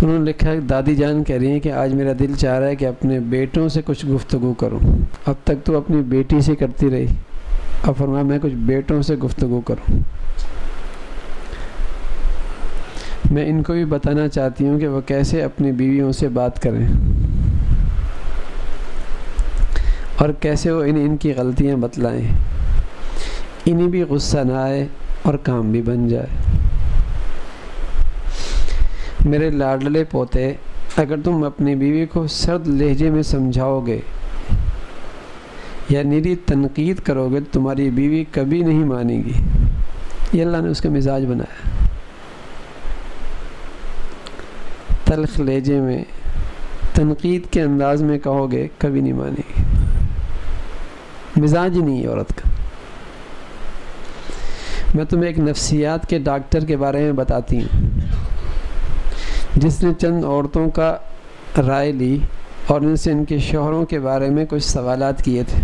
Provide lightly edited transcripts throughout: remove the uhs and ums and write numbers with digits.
تو انہوں نے لکھا کہ دادی جان کہہ رہی ہیں کہ آج میرا دل چاہ رہا ہے کہ اپنے بیٹوں سے کچھ گفتگو کروں، اب تک تو اپنی بیٹی سے کرتی رہی، اب فرمایا میں کچھ بیٹوں سے گفتگو کروں۔ میں ان کو بھی بتانا چاہتی ہوں کہ وہ کیسے اپنی بیویوں سے بات کریں اور کیسے وہ ان کی غلطیاں بتلائیں، انہیں بھی غصہ نہ آئے اور کام بھی بن جائے۔ میرے لاڈلے پوتے، اگر تم اپنی بیوی کو سرد لہجے میں سمجھاؤ گے یا نیری تنقید کرو گے تو تمہاری بیوی کبھی نہیں مانے گی۔ یہ اللہ نے اس کا مزاج بنایا، تلخ لہجے میں تنقید کے انداز میں کہو گے کبھی نہیں مانے گی، مزاج ہی نہیں ہے عورت کا۔ میں تمہیں ایک نفسیات کے ڈاکٹر کے بارے میں بتاتی ہوں جس نے چند عورتوں کا رائے لی اور ان سے ان کے شوہروں کے بارے میں کچھ سوالات کیے تھے۔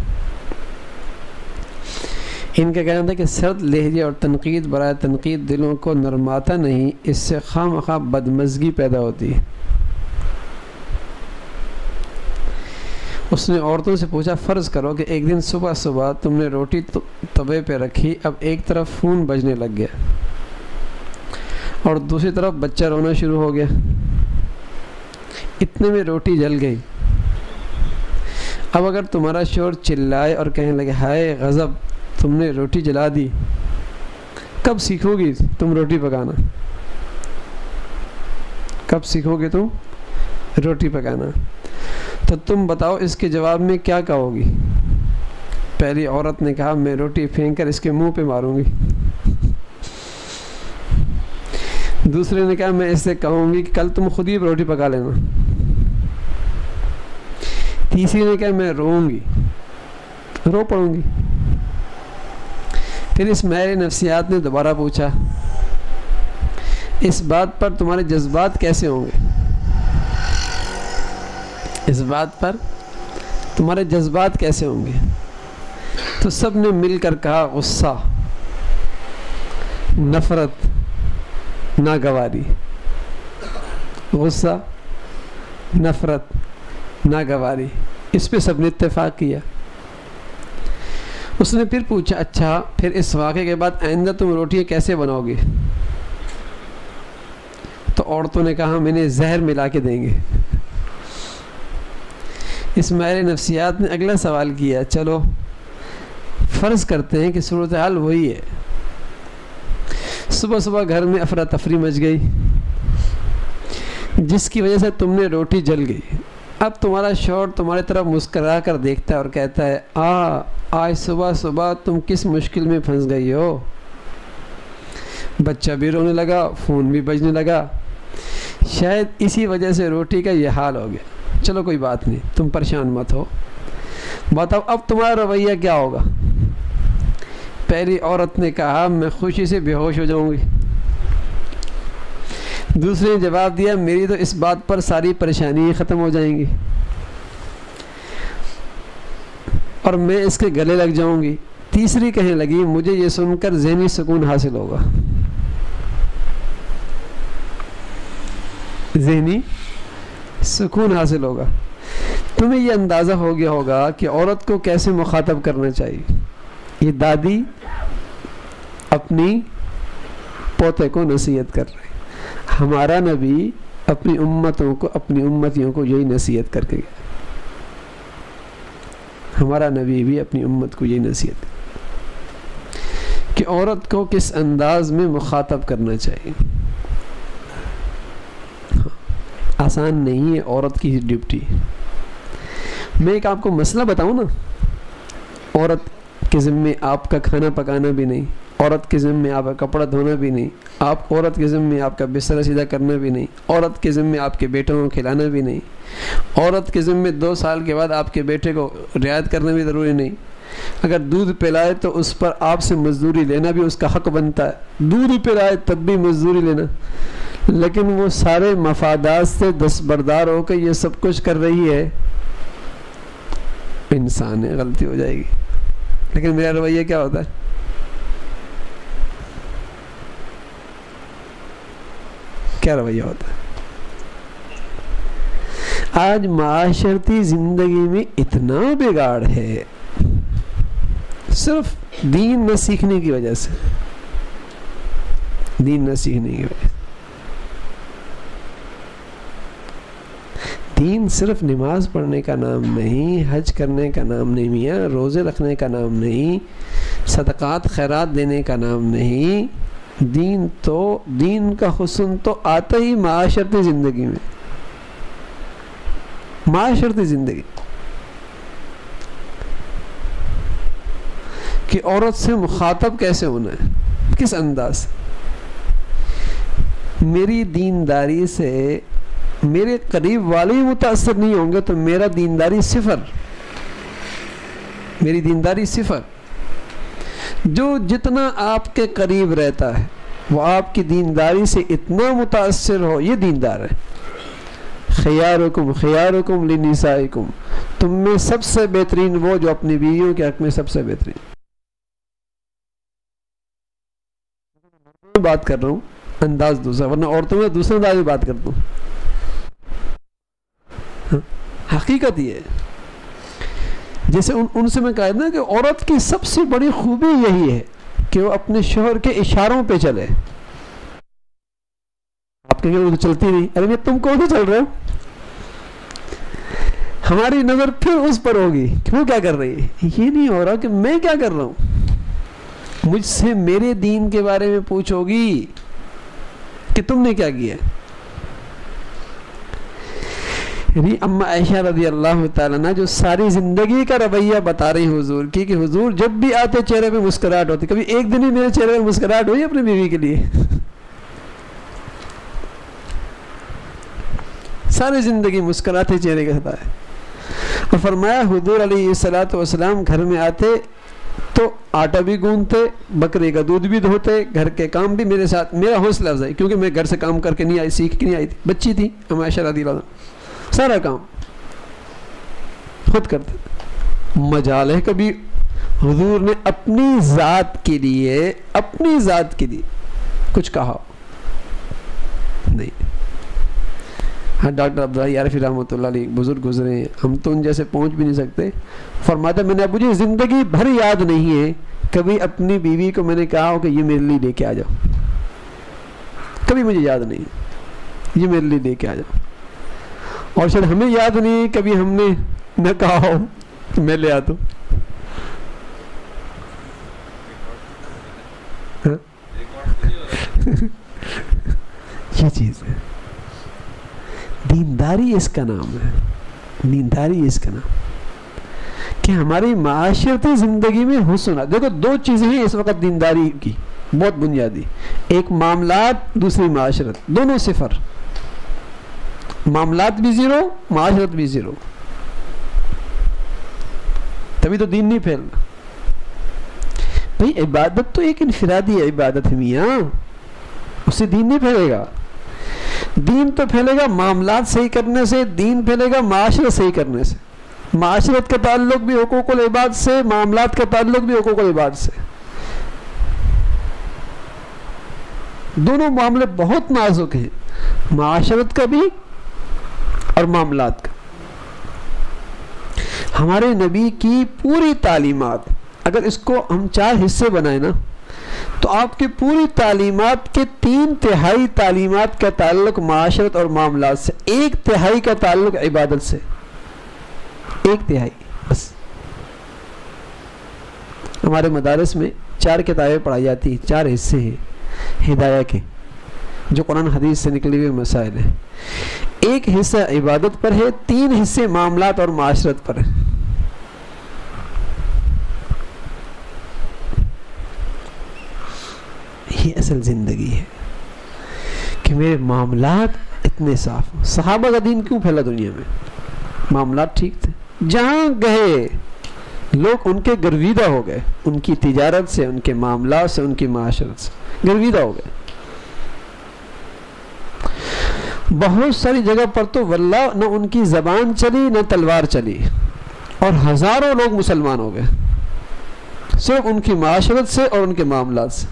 ان کا کہنا تھا کہ سرد لہجے اور تنقید برائے تنقید دلوں کو نرماتا نہیں، اس سے خواہ مخواہ بدمزگی پیدا ہوتی ہے۔ اس نے عورتوں سے پوچھا فرض کرو کہ ایک دن صبح صبح تم نے روٹی توے پہ رکھی، اب ایک طرف فون بجنے لگ گیا اور دوسری طرف بچہ رونا شروع ہو گیا، اتنے میں روٹی جل گئی۔ اب اگر تمہارا شوہر چلائے اور کہنے لگے ہائے غضب تم نے روٹی جلا دی، کب سیکھو گی تم روٹی پکانا؟ کب سیکھو گے تم روٹی پکانا؟ تو تم بتاؤ اس کے جواب میں کیا کہو گی؟ پہلی عورت نے کہا میں روٹی پھینک کر اس کے منہ پہ ماروں گی۔ دوسرے نے کہا میں اس سے کہوں گی کہ کل تم خود ہی روٹی پکا لینا۔ تیسری نے کہا میں روؤں گی، رو پڑوں گی۔ پھر اس ماہر نفسیات نے دوبارہ پوچھا اس بات پر تمہارے جذبات کیسے ہوں گے؟ اس بات پر تمہارے جذبات کیسے ہوں گے؟ تو سب نے مل کر کہا غصہ، نفرت، ناگواری۔ غصہ، نفرت، ناگواری، اس پہ سب نے اتفاق کیا۔ اس نے پھر پوچھا اچھا پھر اس واقعے کے بعد آئندہ تم روٹیاں کیسے بناؤ گے؟ تو عورتوں نے کہا ہم انہیں زہر ملا کے دیں گے۔ اس ماہر نفسیات نے اگلا سوال کیا چلو فرض کرتے ہیں کہ صورتحال وہی ہے، صبح صبح گھر میں افراتفری مچ گئی جس کی وجہ سے تم نے روٹی جل گئی۔ اب تمہارا شوہر تمہاری طرف مسکرا کر دیکھتا ہے اور کہتا ہے آج صبح صبح تم کس مشکل میں پھنس گئی ہو؟ بچہ بھی رونے لگا، فون بھی بجنے لگا، شاید اسی وجہ سے روٹی کا یہ حال ہو گیا۔ چلو کوئی بات نہیں، تم پریشان مت ہو، بتاؤ اب تمہارا رویہ کیا ہوگا؟ پہلی عورت نے کہا میں خوشی سے بے ہوش ہو جاؤں گی۔ دوسرے نے جواب دیا میری تو اس بات پر ساری پریشانی ختم ہو جائیں گی اور میں اس کے گلے لگ جاؤں گی۔ تیسری کہنے لگی مجھے یہ سن کر ذہنی سکون حاصل ہوگا۔ ذہنی سکون حاصل ہوگا۔ تمہیں یہ اندازہ ہو گیا ہوگا کہ عورت کو کیسے مخاطب کرنا چاہیے۔ یہ دادی اپنی پوتے کو نصیحت کر رہے، ہمارا نبی اپنی امتوں کو، اپنی امتیوں کو یہی نصیحت کر کے گیا۔ ہمارا نبی بھی اپنی امت کو یہی نصیحت کہ عورت کو کس انداز میں مخاطب کرنا چاہیے۔ آسان نہیں ہے عورت کی ڈیوٹی۔ میں ایک آپ کو مسئلہ بتاؤں نا، عورت کے ذمے آپ کا کھانا پکانا بھی نہیں، عورت کے ذمے آپ کا کپڑا دھونا بھی نہیں، عورت کے ذمے آپ کا بستر سیدھا کرنا بھی نہیں، عورت کے ذمے آپ کے بیٹوں کو کھلانا بھی نہیں، عورت کے ذمے 2 سال کے بعد آپ کے بیٹے کو رعایت کرنا بھی ضروری نہیں۔ اگر دودھ پلائے تو اس پر آپ سے مزدوری لینا بھی اس کا حق بنتا ہے، دودھ پلائے تب بھی مزدوری لینا، لیکن وہ سارے مفادات سے دستبردار ہو کے یہ سب کچھ کر رہی ہے، انسان ہے، غلطی ہو جائے گی۔ لیکن میرا رویہ کیا ہوتا ہے؟ کیا رویہ ہوتا ہے؟ آج معاشرتی زندگی میں اتنا بگاڑ ہے صرف دین نہ سیکھنے کی وجہ سے، دین نہ سیکھنے کی وجہ سے۔ دین صرف نماز پڑھنے کا نام نہیں، حج کرنے کا نام نہیں میاں، روزے رکھنے کا نام نہیں، صدقات خیرات دینے کا نام نہیں۔ دین کا حسن تو آتا ہی معاشرتی زندگی میں، معاشرتی زندگی کہ عورت سے مخاطب کیسے ہونا ہے، کس انداز سے۔ میری دینداری سے میرے قریب والے ہی متاثر نہیں ہوں گے تو میرا دینداری صفر، میری دینداری صفر۔ جو جتنا آپ کے قریب رہتا ہے وہ آپ کی دینداری سے اتنا متاثر ہو، یہ دیندار ہے۔ خیارکم خیارکم لنسائکم، تم میں سب سے بہترین وہ جو اپنی بیویوں کے حق میں سب سے بہترین۔ بات کر رہا ہوں انداز دوسرا، ورنہ عورتوں میں دوسرے انداز میں بات کرتا ہوں۔ حقیقت یہ ہے، جیسے ان سے میں کہا نا کہ عورت کی سب سے بڑی خوبی یہی ہے کہ وہ اپنے شوہر کے اشاروں پہ چلے۔ آپ کہیں گے وہ تو چلتی نہیں، ارے میں تم کون سے چل رہے ہو؟ ہماری نظر پھر اس پر ہوگی کہ وہ کیا کر رہی ہے۔ یہ نہیں ہو رہا کہ میں کیا کر رہا ہوں، مجھ سے میرے دین کے بارے میں پوچھو گی کہ تم نے کیا کیا۔ یعنی اما عائشہ رضی اللہ تعالیٰ عنہ جو ساری زندگی کا رویہ بتا رہی حضور کی کہ حضور جب بھی آتے چہرے پہ مسکراہٹ ہوتی، کبھی ایک دن ہی میرے چہرے پہ مسکراہٹ ہوئی اپنی بیوی کے لیے؟ ساری زندگی مسکراتے چہرے کے ساتھ ہے۔ اور فرمایا حضور علیہ الصلوۃ والسلام گھر میں آتے تو آٹا بھی گوندتے، بکرے کا دودھ بھی دھوتے، گھر کے کام بھی میرے ساتھ، میرا حوصلہ افزائی، کیونکہ میں گھر سے کام کر کے نہیں آئی، سیکھ کے نہیں آئی تھی، بچی تھی اما عائشہ رضی اللہ عنہ، سارا کام خود کرتے۔ مجال ہے کبھی حضور نے اپنی ذات کے لیے کچھ کہا نہیں۔ ہاں ڈاکٹر عبداللہ عارفی رحمۃ اللہ علیہ بزرگ گزرے ہیں، ہم تو ان جیسے پہنچ بھی نہیں سکتے۔ فرماتا میں نے مجھے زندگی بھر یاد نہیں ہے کبھی اپنی بیوی کو میں نے کہا ہو کہ یہ میرے لیے لے کے آ جاؤ، کبھی مجھے یاد نہیں یہ میرے لیے لے کے آ جاؤ۔ اور شاید ہمیں یاد نہیں کبھی ہم نے نہ کہا ہو کہ میں لے آتا ہوں۔ یہ چیز ہے، دینداری اس کا نام ہے، دینداری اس کا نام کہ ہماری معاشرتی زندگی میں حسن۔ دیکھو دو چیزیں ہیں اس وقت دینداری کی بہت بنیادی، ایک معاملات، دوسری معاشرت، دونوں صفر۔ معاملات بھی زیرو، معاشرت بھی زیرو، تبھی تو دین نہیں پھیلنا۔ بھئی عبادت تو ایک انفرادی عبادت ہے میاں، اس سے دین نہیں پھیلے گا۔ دین تو پھیلے گا معاملات صحیح کرنے سے، دین پھیلے گا معاشرت صحیح کرنے سے۔ معاشرت کا تعلق بھی حقوق العباد سے، معاملات کا تعلق بھی حقوق العباد سے۔ دونوں معاملے بہت نازک ہیں، معاشرت کا بھی اور معاملات کا۔ ہمارے نبی کی پوری تعلیمات اگر اس کو ہم 4 حصے بنائیں نا تو آپ کی پوری تعلیمات کے 3/3 تعلیمات کا تعلق معاشرت اور معاملات سے، 1/3 کا تعلق عبادت سے، 1/3 بس۔ ہمارے مدارس میں 4 کتابیں پڑھائی جاتی ہیں، 4 حصے ہیں ہدایہ کے جو قرآن حدیث سے نکلے ہوئے مسائل ہیں۔ 1 حصہ عبادت پر ہے، 3 حصے معاملات اور معاشرت پر ہیں۔ یہ اصل زندگی ہے کہ میرے معاملات اتنے صاف ہوں۔ صحابہ کا دین کیوں پھیلا دنیا میں؟ معاملات ٹھیک تھے، جہاں گئے لوگ ان کے گرویدہ ہو گئے، ان کی تجارت سے، ان کے معاملات سے، ان کی معاشرت سے گرویدہ ہو گئے۔ بہت ساری جگہ پر تو واللہ نہ ان کی زبان چلی نہ تلوار چلی، اور ہزاروں لوگ مسلمان ہو گئے صرف ان کی معاشرت سے اور ان کے معاملات سے۔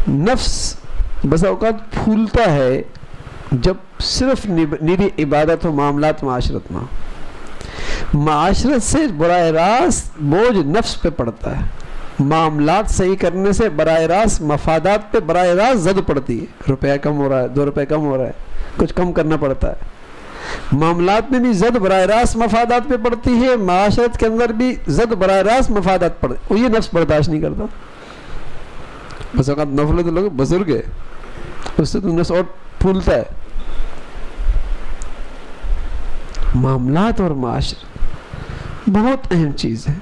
نفس بس اوقات پھولتا ہے جب صرف نیری عبادت و معاملات معاشرت میں، معاشرت سے براہ راست بوجھ نفس پہ پڑتا ہے، معاملات صحیح کرنے سے براہ راست مفادات پہ براہ راست زد پڑتی ہے، روپیہ کم ہو رہا ہے، 2 روپے کم ہو رہا ہے، کچھ کم کرنا پڑتا ہے، معاملات میں بھی زد براہ راست مفادات پہ پڑتی ہے، معاشرت کے اندر بھی زد براہ راست مفادات پڑتی، اور یہ نفس برداشت نہیں کرتا. بس اوقات نفل تو لوگ بزرگ ہے، اس سے تو نفس اور پھولتا ہے. معاملات اور معاشرت بہت اہم چیز ہے.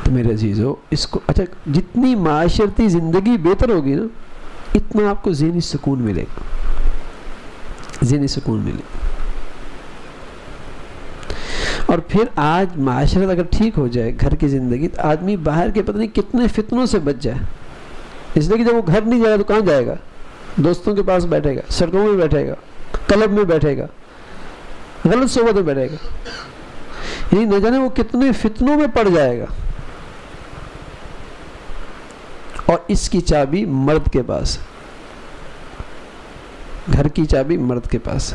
تو میرے عزیزو اس کو اچھا جتنی معاشرتی زندگی بہتر ہوگی نا اتنا آپ کو ذہنی سکون ملے گا، ذہنی سکون ملے گا. اور پھر آج معاشرت اگر ٹھیک ہو جائے، گھر کی زندگی، تو آدمی باہر کے پتہ نہیں کتنے فتنوں سے بچ جائے. اس لیے کہ جب وہ گھر نہیں جائے گا تو کہاں جائے گا؟ دوستوں کے پاس بیٹھے گا، سڑکوں میں بیٹھے گا، کلب میں بیٹھے گا، غلط صحبت میں بیٹھے گا، یعنی نہ جانے وہ کتنے فتنوں میں پڑ جائے گا. اور اس کی چابی مرد کے پاس، گھر کی چابی مرد کے پاس.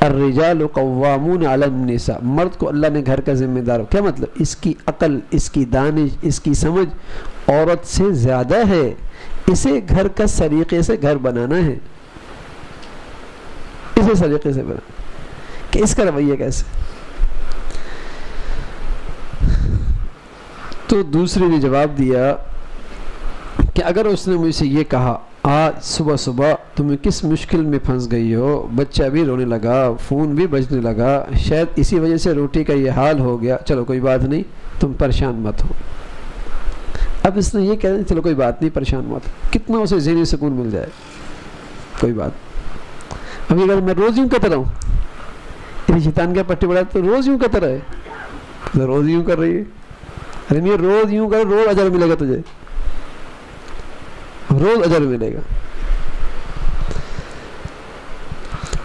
الرجال قوامون علی النساء، مرد کو اللہ نے گھر کا ذمہ دار. کیا مطلب؟ اس کی عقل، اس کی دانش، اس کی سمجھ عورت سے زیادہ ہے. اسے گھر کا سلیقے سے گھر بنانا ہے، اسے سلیقے سے بنانا کہ اس کا رویہ کیسے. تو دوسرے نے جواب دیا کہ اگر اس نے مجھ سے یہ کہا آج صبح صبح تمہیں کس مشکل میں پھنس گئی ہو، بچہ بھی رونے لگا، فون بھی بجنے لگا، شاید اسی وجہ سے روٹی کا یہ حال ہو گیا، چلو کوئی بات نہیں، تم پریشان مت ہو. اب اس نے یہ کہہ دیا چلو کوئی بات نہیں، پریشان مت ہو. کتنا اسے ذہنی سکون مل جائے، کوئی بات. ابھی اگر میں روز یوں کہتا رہا ہوں، شیطان کا پٹی بڑھا تو روز یوں کہتا رہے، تو روز یوں کر رہی ہے. ارے میں روز یوں کر، روز اجر ملے گا تجھے، روز اجر ملے گا.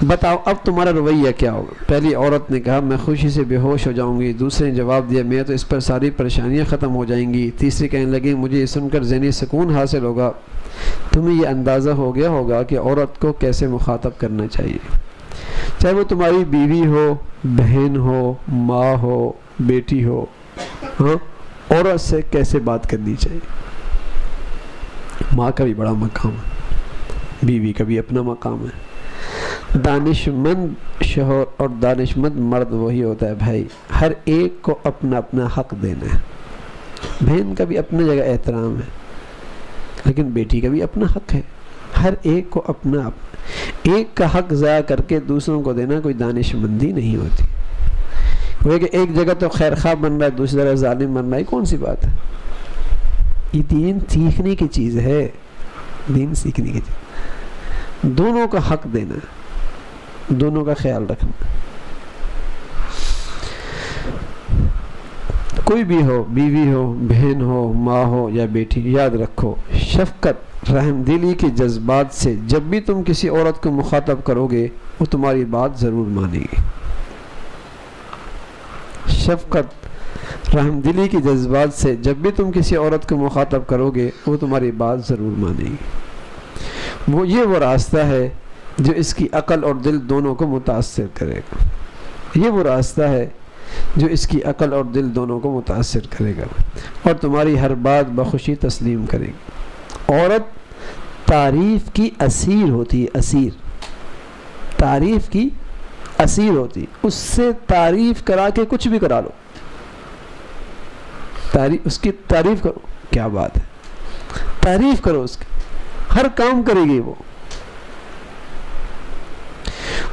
بتاؤ اب تمہارا رویہ کیا ہوگا؟ پہلی عورت نے کہا میں خوشی سے بے ہوش ہو جاؤں گی. دوسرے نے جواب دیا میں تو اس پر ساری پریشانیاں ختم ہو جائیں گی. تیسری کہنے لگی مجھے یہ سن کر ذہنی سکون حاصل ہوگا. تمہیں یہ اندازہ ہو گیا ہوگا کہ عورت کو کیسے مخاطب کرنا چاہیے، چاہے وہ تمہاری بیوی ہو، بہن ہو، ماں ہو، بیٹی ہو. ہاں، عورت سے کیسے بات کرنی چاہیے. ماں کا بھی بڑا مقام ہے، بیوی کا بھی اپنا مقام ہے. دانش مند شوہر اور دانش مند مرد وہی ہوتا ہے بھائی، ہر ایک کو اپنا اپنا حق دینا ہے. بہن کا بھی اپنا جگہ احترام ہے، لیکن بیٹی کا بھی اپنا حق ہے. ہر ایک کو اپنا ایک کا حق ضائع کر کے دوسروں کو دینا کوئی دانش مندی نہیں ہوتی. وہ کہ ایک جگہ تو خیر خواہ بن رہا ہے، دوسری جگہ ظالم بن رہا ہے، کون سی بات ہے؟ یہ دین سیکھنے کی چیز ہے، دین سیکھنے کی چیز. دونوں کا حق دینا، دونوں کا خیال رکھنا. کوئی بھی ہو، بیوی ہو، بہن ہو، ماں ہو یا بیٹی، یاد رکھو شفقت، رحم دلی کے جذبات سے جب بھی تم کسی عورت کو مخاطب کرو گے وہ تمہاری بات ضرور مانے گی. شفقت، رحم دلی کے جذبات سے جب بھی تم کسی عورت کو مخاطب کرو گے وہ تمہاری بات ضرور مانے گی. وہ راستہ ہے جو اس کی عقل اور دل دونوں کو متاثر کرے گا. یہ وہ راستہ ہے جو اس کی عقل اور دل دونوں کو متاثر کرے گا اور تمہاری ہر بات بخوشی تسلیم کرے گی. عورت تعریف کی اسیر ہوتی ہے، اسیر، تعریف کی اسیر ہوتی. اس سے تعریف کرا کے کچھ بھی کرا لو، اس کی تعریف کرو، کیا بات ہے، تعریف کرو اس کی، ہر کام کرے گی وہ.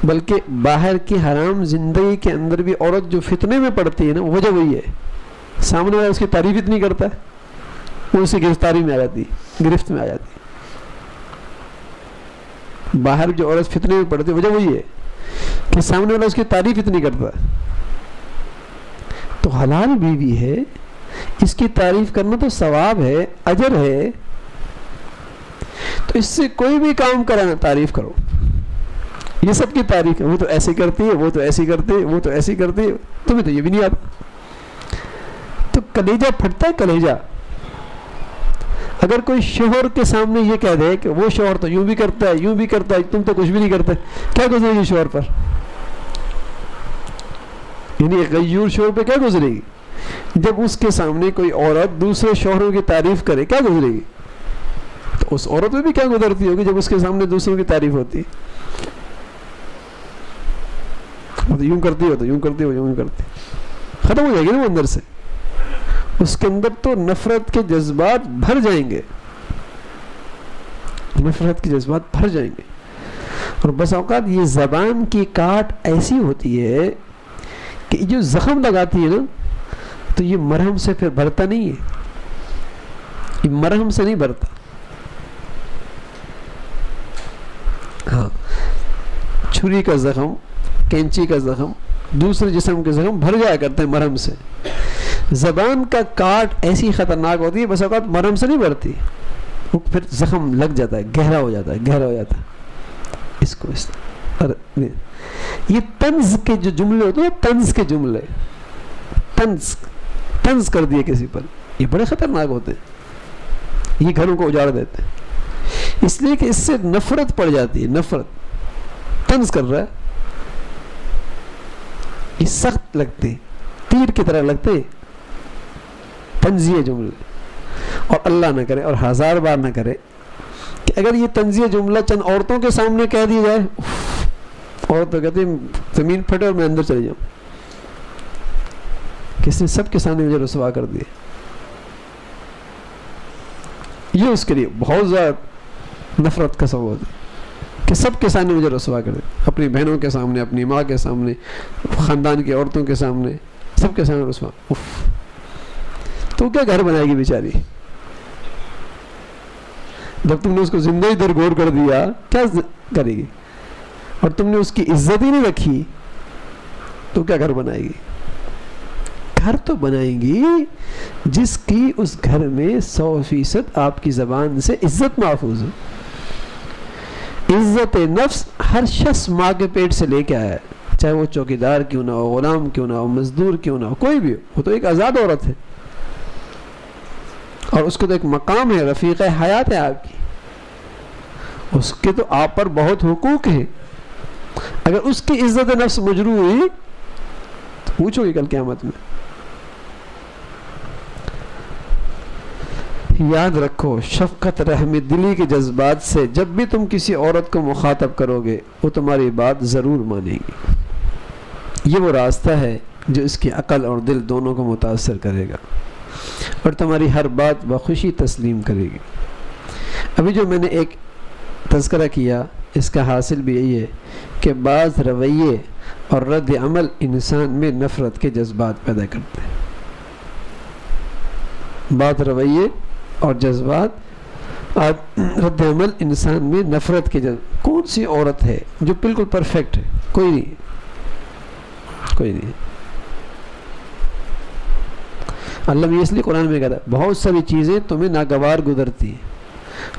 بلکہ باہر کی حرام زندگی کے اندر بھی عورت جو فتنے میں پڑتی ہے نا، وجہ وہی ہے، سامنے والا اس کی تعریف اتنی کرتا ہے وہ اسی گرفتاری میں آ جاتی، گرفت میں آ جاتی. باہر جو عورت فتنے میں پڑتی ہے وجہ وہی ہے کہ سامنے والا اس کی تعریف اتنی کرتا ہے. تو حلال بیوی ہے، اس کی تعریف کرنا تو ثواب ہے، اجر ہے. تو اس سے کوئی بھی کام کرانا تعریف کرو. یہ سب کی تعریف ہے، وہ تو ایسے کرتی ہے، وہ تو ایسی کرتی ہے، وہ تو ایسی کرتی ہے، تمہیں تو یہ بھی نہیں آتا. تو کلیجہ پھٹتا ہے، کلیجہ. اگر کوئی شوہر کے سامنے یہ کہہ دے کہ وہ شوہر تو یوں بھی کرتا ہے یوں بھی کرتا ہے، تم تو کچھ بھی نہیں کرتے، کیا گزرے گی شوہر پر؟ یعنی ایک غیور شوہر پہ کیا گزرے گی؟ جب اس کے سامنے کوئی عورت دوسرے شوہروں کی تعریف کرے کیا گزرے گی؟ تو اس عورت میں بھی کیا گزرتی ہوگی جب اس کے سامنے دوسروں کی تعریف ہوتی؟ یوں کرتی ہو تو یوں کرتی ہو، یوں کرتی، ختم ہو جائے گی نا وہ اندر سے. اس کے اندر تو نفرت کے جذبات بھر جائیں گے، نفرت کے جذبات بھر جائیں گے. اور بس اوقات یہ زبان کی کاٹ ایسی ہوتی ہے کہ جو زخم لگاتی ہے نا تو یہ مرہم سے پھر بھرتا نہیں ہے، یہ مرہم سے نہیں بھرتا. ہاں، چھری کا زخم، کینچی کا زخم، دوسرے جسم کے زخم بھر جایا کرتے ہیں مرہم سے. زبان کا کاٹ ایسی خطرناک ہوتی ہے بس اوقات مرہم سے نہیں بھرتی، وہ پھر زخم لگ جاتا ہے، گہرا ہو جاتا ہے، گہرا ہو جاتا ہے. اس کو یہ طنز کے جو جملے ہوتے ہیں، طنز کے جملے، طنز کر دیے کسی پر، یہ بڑے خطرناک ہوتے ہیں، یہ گھروں کو اجاڑ دیتے ہیں. اس لیے کہ اس سے نفرت پڑ جاتی ہے. نفرت، طنز کر رہا ہے، یہ سخت لگتے، تیر کی طرح لگتے طنزیہ جملے. اور اللہ نہ کرے اور ہزار بار نہ کرے کہ اگر یہ طنزیہ جملہ چند عورتوں کے سامنے کہہ دیا جائے، اور تو کہتے ہیں زمین پھٹے اور میں اندر چلے جاؤں، کس نے سب کے سامنے مجھے رسوا کر دیا. یہ اس کے لیے بہت زیادہ نفرت کا سبب ہوتا ہے کہ سب کے سامنے مجھے رسوا کر دے، اپنی بہنوں کے سامنے، اپنی ماں کے سامنے، خاندان کی عورتوں کے سامنے، سب کے سامنے رسوا. تو کیا گھر بنائے گی بیچاری؟ جب تم نے اس کو زندگی درگور کر دیا کیا کرے گی؟ اور تم نے اس کی عزت ہی نہیں رکھی تو کیا گھر بنائے گی؟ گھر تو بنائیں گی جس کی اس گھر میں 100% آپ کی زبان سے عزت محفوظ ہو. عزت نفس ہر شخص ماں کے پیٹ سے لے کے آیا ہے، چاہے وہ چوکیدار کیوں نہ ہو، غلام کیوں نہ ہو، مزدور کیوں نہ ہو، کوئی بھی ہو، وہ تو ایک آزاد عورت ہے اور اس کو تو ایک مقام ہے، رفیق حیات ہے آپ کی، اس کے تو آپ پر بہت حقوق ہیں. اگر اس کی عزت نفس مجروح ہوئی تو پوچھو گی کل قیامت میں. یاد رکھو، شفقت، رحم دلی کے جذبات سے جب بھی تم کسی عورت کو مخاطب کرو گے وہ تمہاری بات ضرور مانے گی. یہ وہ راستہ ہے جو اس کی عقل اور دل دونوں کو متاثر کرے گا اور تمہاری ہر بات بخوشی تسلیم کرے گی. ابھی جو میں نے ایک تذکرہ کیا اس کا حاصل بھی یہی ہے کہ بعض رویے اور رد عمل انسان میں نفرت کے جذبات پیدا کرتے ہیں. بعض رویے اور جذبات اور رد عمل انسان میں نفرت کے جذبات. کون سی عورت ہے جو بالکل پرفیکٹ ہے؟ کوئی نہیں، کوئی نہیں. اللہ نے اس لیے قرآن میں کہا بہت ساری چیزیں تمہیں ناگوار گزرتی ہیں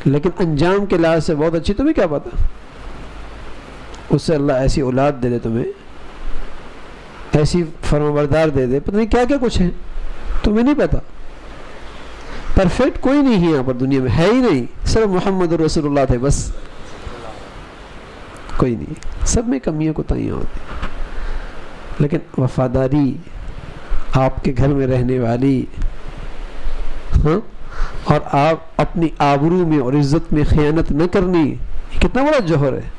لیکن انجام کے لحاظ سے بہت اچھی، تمہیں کیا پتا؟ اس سے اللہ ایسی اولاد دے دے، تمہیں ایسی فرمانبردار دے دے، پتہ نہیں کیا کیا کچھ ہے، تمہیں نہیں پتا. پرفیکٹ کوئی نہیں ہے یہاں پر، دنیا میں ہے ہی نہیں، صرف محمد رسول اللہ تھے بس، کوئی نہیں. سب میں کمیاں کوتاہیاں ہوتی، لیکن وفاداری، آپ کے گھر میں رہنے والی، ہاں، اور آپ اپنی آبرو میں اور عزت میں خیانت نہ کرنی، یہ کتنا بڑا جوہر ہے.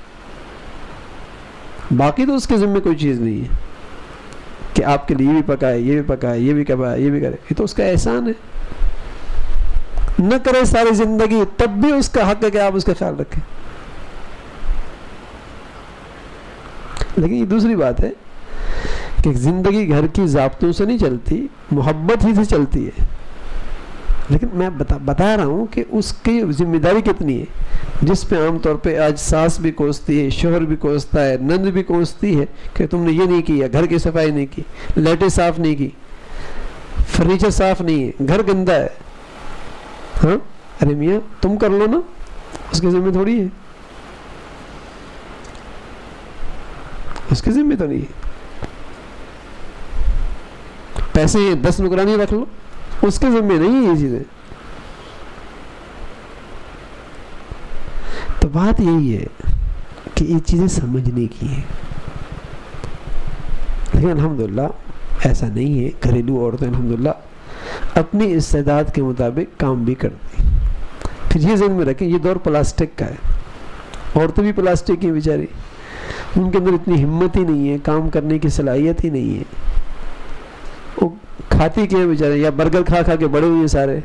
باقی تو اس کے ذمہ کوئی چیز نہیں ہے کہ آپ کے لیے یہ بھی پکائے، یہ بھی پکائے، یہ بھی پکائے، یہ بھی کرے، یہ تو اس کا احسان ہے. نہ کرے ساری زندگی تب بھی اس کا حق ہے کہ آپ اس کا خیال رکھیں. لیکن یہ دوسری بات ہے کہ زندگی گھر کی ضابطوں سے نہیں چلتی، محبت ہی سے چلتی ہے. لیکن میں بتا رہا ہوں کہ اس کی ذمہ داری کتنی ہے، جس پہ عام طور پہ آج ساس بھی کوستی ہے، شوہر بھی کوستا ہے، نند بھی کوستی ہے کہ تم نے یہ نہیں کیا، گھر کی صفائی نہیں کی، لائٹیں صاف نہیں کی، فرنیچر صاف نہیں ہے، گھر گندا ہے. ہاں، ارے میاں تم کر لو نا، اس کی ذمہ تھوڑی ہے، اس کی ذمہ تو نہیں ہے. پیسے 10 نگرانی رکھ لو، اس کے ذمہ نہیں ہے یہ چیزیں. تو بات یہی ہے کہ یہ چیزیں سمجھنے کی ہیں. لیکن الحمدللہ ایسا نہیں ہے. گھریلو عورتیں الحمدللہ اپنی استعداد کے مطابق کام بھی کرتی. پھر یہ ذہن میں رکھیں یہ دور پلاسٹک کا ہے. عورتیں بھی پلاسٹک ہیں بیچاری, ان کے اندر اتنی ہمت ہی نہیں ہے, کام کرنے کی صلاحیت ہی نہیں ہے. وہ کھاتی کیا ہیں بیچارے, یا برگر کھا کھا کے بڑے ہوئے ہیں سارے,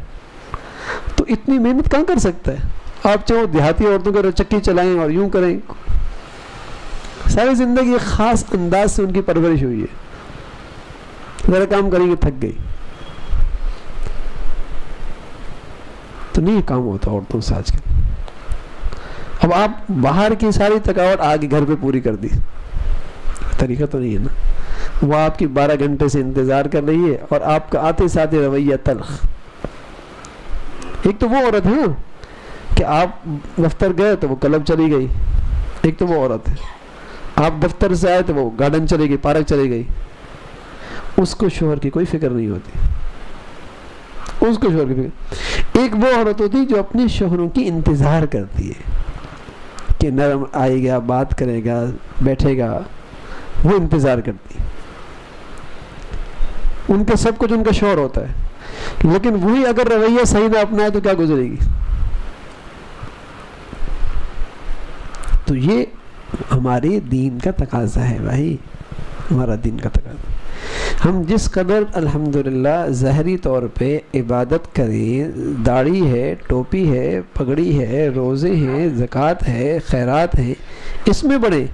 تو اتنی محنت کہاں کر سکتا ہے. آپ چاہو دیہاتی عورتوں کو چکی چلائیں اور یوں کریں, ساری زندگی ایک خاص انداز سے ان کی پرورش ہوئی ہے. ذرا کام کریں گے تھک گئی. تو نہیں کام ہوتا عورتوں سے آج کل. اب آپ باہر کی ساری تھکاوٹ آگے گھر پہ پوری کر دی, طریقہ تو نہیں ہے نا. وہ آپ کی 12 گھنٹے سے انتظار کر رہی ہے اور آپ کا آتے ساتھ رویہ تلخ. ایک تو وہ عورت ہے نا کہ آپ دفتر گئے تو وہ کلب چلی گئی, ایک تو وہ عورت ہے آپ دفتر سے آئے تو وہ گارڈن چلی گئی, پارک چلی گئی. اس کو شوہر کی کوئی فکر نہیں ہوتی, اس کو شوہر کی فکر. ایک وہ عورت ہوتی جو اپنے شوہروں کی انتظار کرتی ہے کہ نرم آئے گا, بات کرے گا, بیٹھے گا, وہ انتظار کرتی. ان کا سب کچھ ان کا شوہر ہوتا ہے, لیکن وہی اگر رویہ صحیح نہ اپنائے تو کیا گزرے گی. تو یہ ہمارے دین کا تقاضا ہے بھائی, ہمارا دین کا تقاضا. ہم جس قدر الحمدللہ ظاہری طور پہ عبادت کریں, داڑھی ہے, ٹوپی ہے, پگڑی ہے, روزے ہیں, زکوٰۃ ہے, خیرات ہیں, اس میں بڑھیں,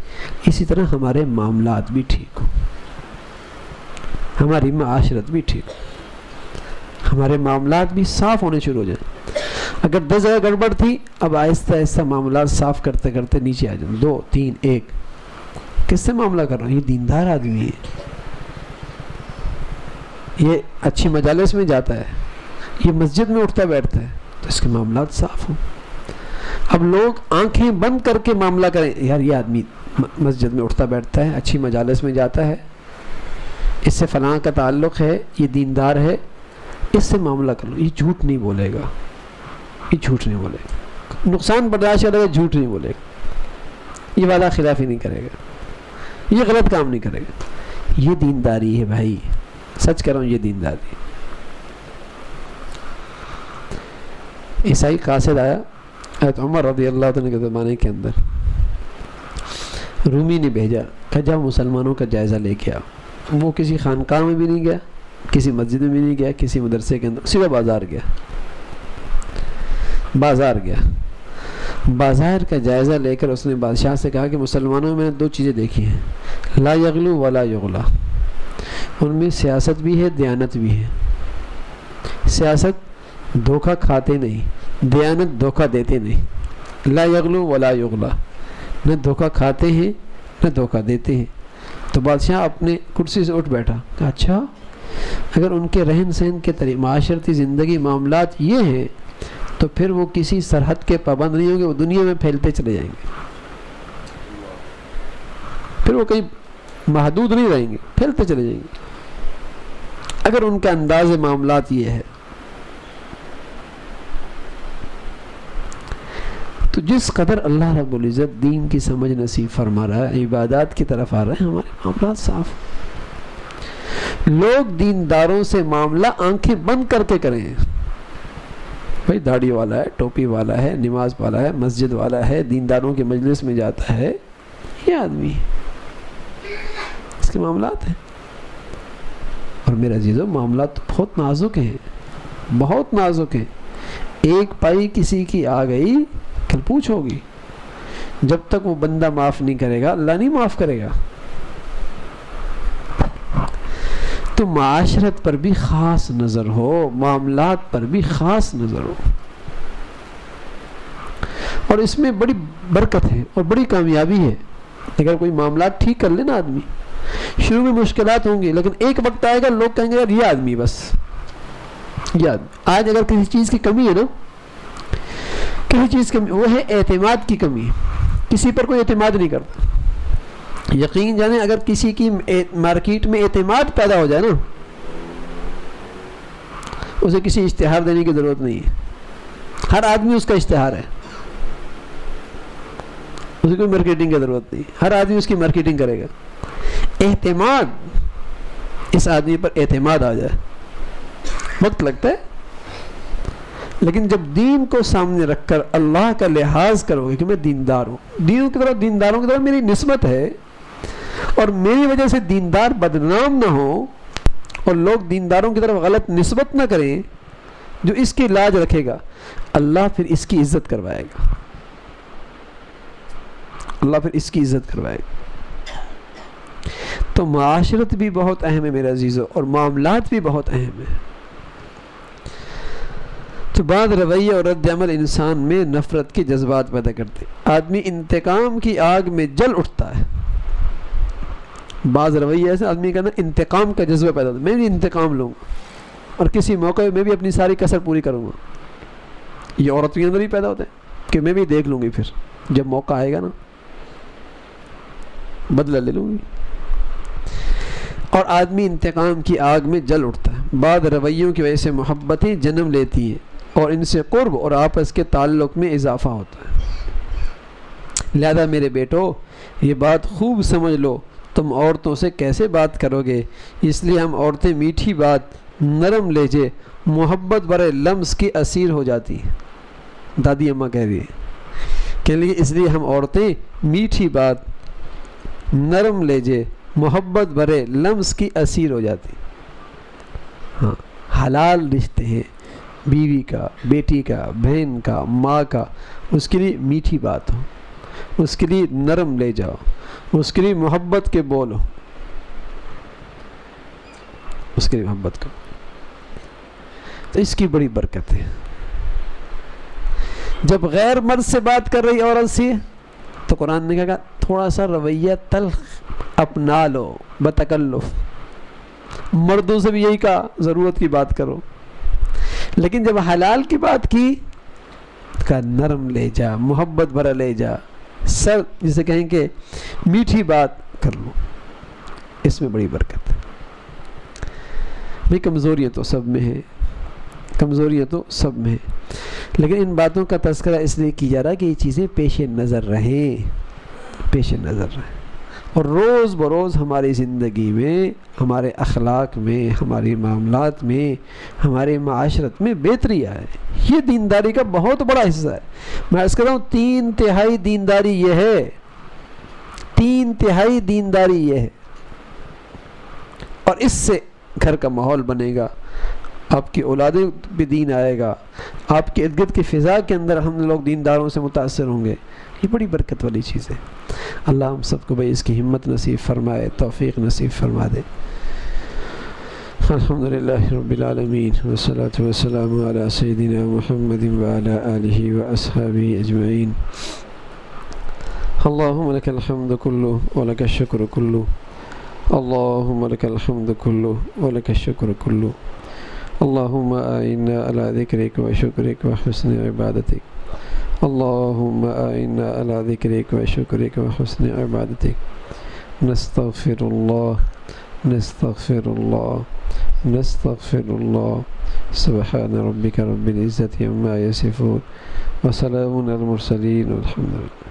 اسی طرح ہمارے معاملات بھی ٹھیک ہوں, ہماری معاشرت بھی ٹھیک ہو, ہمارے معاملات بھی صاف ہونے شروع ہو جائیں. اگر 10 جگہ گڑبڑ تھی, اب آہستہ آہستہ معاملات صاف کرتے کرتے نیچے آ جائیں. 2 3 1 کس سے معاملہ کر رہا ہوں, یہ دیندار آدمی ہے, یہ اچھی مجالس میں جاتا ہے, یہ مسجد میں اٹھتا بیٹھتا ہے, تو اس کے معاملات صاف ہوں. اب لوگ آنکھیں بند کر کے معاملہ کریں, یار یہ آدمی مسجد میں اٹھتا بیٹھتا ہے, اچھی مجالس میں جاتا ہے, اس سے فلاں کا تعلق ہے, یہ دیندار ہے, اس سے معاملہ کر لو. یہ جھوٹ نہیں بولے گا, یہ جھوٹ نہیں بولے گا, نقصان برداشت کرے گا, جھوٹ نہیں بولے گا, یہ وعدہ خلافی نہیں کرے گا, یہ غلط کام نہیں کرے گا. یہ دینداری ہے بھائی, سچ کہہ رہا ہوں, یہ دینداری. عیسائی قاصد آیا حضرت عمر رضی اللہ عنہ کے زمانے کے اندر, رومی نے بھیجا کہ جا مسلمانوں کا جائزہ لے کے آ. وہ کسی خانقاہ میں بھی نہیں گیا, کسی مسجد میں بھی نہیں گیا, کسی مدرسے کے اندر, سیدھا بازار گیا. بازار کا جائزہ لے کر اس نے بادشاہ سے کہا کہ مسلمانوں میں نے 2 چیزیں دیکھی ہیں, لا یغلو ولا یغلا. ان میں سیاست بھی ہے, دیانت بھی ہے. سیاست دھوکہ کھاتے نہیں, دیانت دھوکہ دیتے نہیں. لا یغلو ولا یغلا, نہ دھوکہ کھاتے ہیں نہ دھوکہ دیتے ہیں. تو بادشاہ اپنے کرسی سے اٹھ بیٹھا, کہا اچھا اگر ان کے رہن سہن کے طریقے, معاشرتی زندگی, معاملات یہ ہیں, تو پھر وہ کسی سرحد کے پابند نہیں ہوں گے, وہ دنیا میں پھیلتے چلے جائیں گے. پھر وہ کہیں محدود نہیں رہیں گے, پھیلتے چلے جائیں گے, اگر ان کا انداز معاملات یہ ہے. تو جس قدر اللہ رب العزت دین کی سمجھ نصیب فرما رہا ہے, عبادات کی طرف آ رہا ہے, ہمارے معاملات صاف. لوگ دینداروں سے معاملہ آنکھیں بند کر کے کریں. بھائی داڑھی والا ہے, ٹوپی والا ہے, نماز والا ہے, مسجد والا ہے, دینداروں کے مجلس میں جاتا ہے, یہ آدمی اس کے معاملات ہیں. اور میرے عزیزو معاملات تو بہت نازک ہیں, بہت نازک ہیں. ایک پائی کسی کی آ گئی, کل پوچھو گی. جب تک وہ بندہ معاف نہیں کرے گا, اللہ نہیں معاف کرے گا. تو معاشرت پر بھی خاص نظر ہو, معاملات پر بھی خاص نظر ہو. اور اس میں بڑی برکت ہے اور بڑی کامیابی ہے. اگر کوئی معاملات ٹھیک کر لینا آدمی, شروع میں مشکلات ہوں گی, لیکن ایک وقت آئے گا لوگ کہیں گے یار یہ آدمی, بس یہ آدمی. آج اگر کسی چیز کی کمی ہے نا, کسی چیز کی کمی, وہ ہے اعتماد کی کمی. کسی پر کوئی اعتماد نہیں کرتا. یقین جانیں اگر کسی کی مارکیٹ میں اعتماد پیدا ہو جائے نا, اسے کسی اشتہار دینے کی ضرورت نہیں ہے, ہر آدمی اس کا اشتہار ہے. اس کو مارکیٹنگ کی ضرورت نہیں، ہر آدمی اس کی مارکیٹنگ کرے گا. اعتماد، اس آدمی پر اعتماد آ جائے، وقت لگتا ہے، لیکن جب دین کو سامنے رکھ کر اللہ کا لحاظ کرو گے کہ میں دیندار ہوں، دینداروں کی طرف میری نسبت ہے، اور میری وجہ سے دیندار بدنام نہ ہو اور لوگ دینداروں کی طرف غلط نسبت نہ کریں، جو اس کی لاج رکھے گا اللہ پھر اس کی عزت کروائے گا، اللہ پھر اس کی عزت کروائے گا. تو معاشرت بھی بہت اہم ہے میرے عزیزو، اور معاملات بھی بہت اہم ہے. تو بعض رویہ اور رد عمل انسان میں نفرت کے جذبات پیدا کرتے، آدمی انتقام کی آگ میں جل اٹھتا ہے. بعض رویہ ایسے آدمی کا نا انتقام کا جذبہ پیدا ہوتا ہے، میں بھی انتقام لوں گا اور کسی موقع میں بھی اپنی ساری کسر پوری کروں گا. یہ عورت کے اندر ہی پیدا ہوتا ہے کہ میں بھی دیکھ لوں گی، پھر جب موقع آئے گا نا بدلہ لے لوں گی. اور آدمی انتقام کی آگ میں جل اٹھتا ہے. بعض رویوں کی وجہ سے محبتیں جنم لیتی ہیں اور ان سے قرب اور آپس کے تعلق میں اضافہ ہوتا ہے. لہذا میرے بیٹو یہ بات خوب سمجھ لو، تم عورتوں سے کیسے بات کرو گے، اس لیے ہم عورتیں میٹھی بات، نرم لہجے، محبت برے لمس کی اسیر ہو جاتی ہیں. دادی اماں کہہ رہی ہے کہ لیے اس لیے ہم عورتیں میٹھی بات، نرم لہجے، محبت بھرے لمس کی اسیر ہو جاتی. ہاں، حلال رشتے ہیں، بیوی کا، بیٹی کا، بہن کا، ماں کا، اس کے لیے میٹھی بات ہو، اس کے لیے نرم لے جاؤ، اس کے لیے محبت کے بولو، اس کے لیے محبت کرو. تو اس کی بڑی برکت ہے. جب غیر مرد سے بات کر رہی عورت سے تو قرآن نے کہا تھوڑا سا رویہ تلخ اپنا لو بتکلف. مردوں سے بھی یہی کہا ضرورت کی بات کرو، لیکن جب حلال کی بات کی کا نرم لے جا، محبت بھرا لے جا، سر جسے کہیں کہ میٹھی بات کر لو. اس میں بڑی برکت ہے. بھئی کمزوریاں تو سب میں ہیں، کمزوریاں تو سب میں ہیں، لیکن ان باتوں کا تذکرہ اس لیے کی جا رہا ہے کہ یہ چیزیں پیش نظر رہیں، پیش نظر رہیں، اور روز بروز ہماری زندگی میں، ہمارے اخلاق میں، ہماری معاملات میں، ہمارے معاشرت میں بہتری آئے. یہ دینداری کا بہت بڑا حصہ ہے. میں اس کہتا ہوں 3/3 دینداری یہ ہے، 3/3 دینداری یہ ہے. اور اس سے گھر کا ماحول بنے گا، آپ کی اولادیں بھی دین آئے گا، آپ کے ارد گرد کی فضا کے اندر ہم لوگ دینداروں سے متاثر ہوں گے. یہ بڑی برکت والی چیز ہے. اللہ ہم سب کو بھائی اس کی ہمت نصیب فرمائے، توفیق نصیب فرما دے. الحمدللہ رب العالمین والصلاة والسلام علی سیدنا محمد وعلی آلہ واصحابہ اجمعین. اللہم لک الحمد کلہ ولک الشکر کلہ، اللہم لک الحمد کلہ ولک الشکر کلہ. اللہم اعنا علی ذکرک و شکرک و حسن عبادتک، اللہم اعنا علی ذکرک و شکرک و حسن عبادتک. نستغفر اللہ، نستغفر اللہ، نستغفر اللہ. سبحان ربک رب العزت عما یصفون وسلام علی المرسلین والحمد للہ.